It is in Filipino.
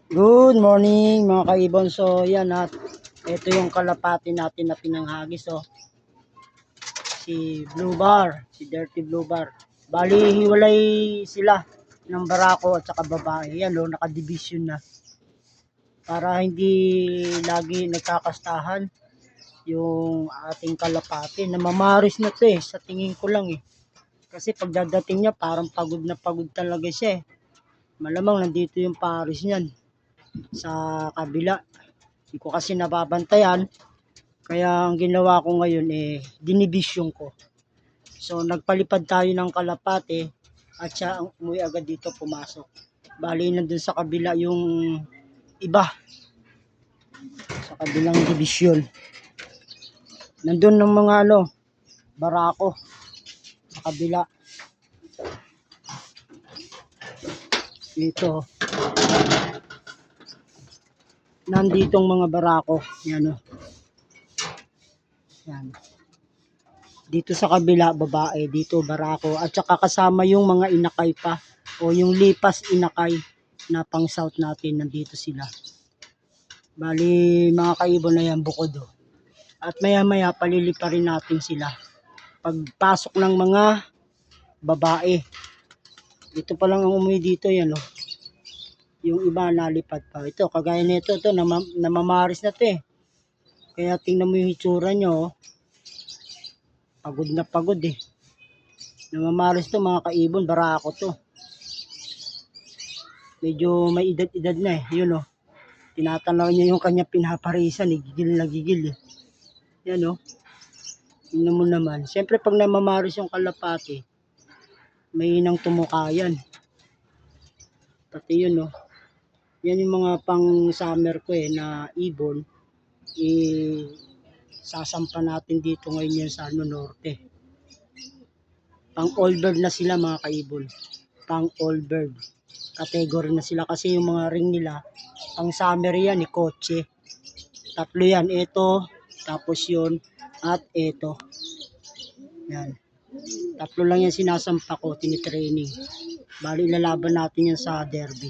Good morning mga kaibon. So yan at ito yung kalapati natin na pinanghagis. So si Blue Bar, si Dirty Blue Bar. Bali hiwalay sila ng barako at saka babae. Yan o, nakadivision na. Para hindi lagi nagkakastahan yung ating kalapati. Namamaris na to sa tingin ko lang Kasi pagdadating niya parang pagod na pagod talaga siya Malamang nandito yung paris niyan sa kabila. Hindi ko kasi nababantayan. Kaya ang ginawa ko ngayon dinibisyon ko. So nagpalipad tayo ng kalapate at siya ang umuwi agad dito pumasok. Bali nandun sa kabila yung iba. Sa kabilang division. Nandun ng mga barako sa kabila. Dito. Nanditong mga barako. Yan Yan. Dito sa kabila, babae. Dito, barako. At saka kasama yung mga inakay pa. O yung lipas inakay na pang south natin. Nandito sila. Bali, mga kaibon na yan, bukod At maya-maya, palilipa rin natin sila. Pagpasok ng mga babae. Ito pa lang ang umuwi dito, yan Yung iba nalipad pa. Ito, kagaya nito, namamaris na to Kaya tingnan mo yung itsura nyo, Pagod na pagod Namamaris to mga kaibon, barako to. Medyo may edad-edad na Yun Tinatanaw niya yung kanya pinaparisan gigil na gigil Yan Tingnan mo naman. Siyempre pag namamaris yung kalapati, may inang tumukayan. Pati yun Yan yung mga pang summer ko na ibon. Sasampa natin dito ngayon yan sa norte. Pang all bird na sila mga kaibon. Pang all bird. Category na sila kasi yung mga ring nila pang summer yan kotse. Tatlo yan. Ito, tapos yun, at ito. Yan. Tatlo lang yan sinasampa ko, tinitraining. Bali lalaban natin yan sa derby.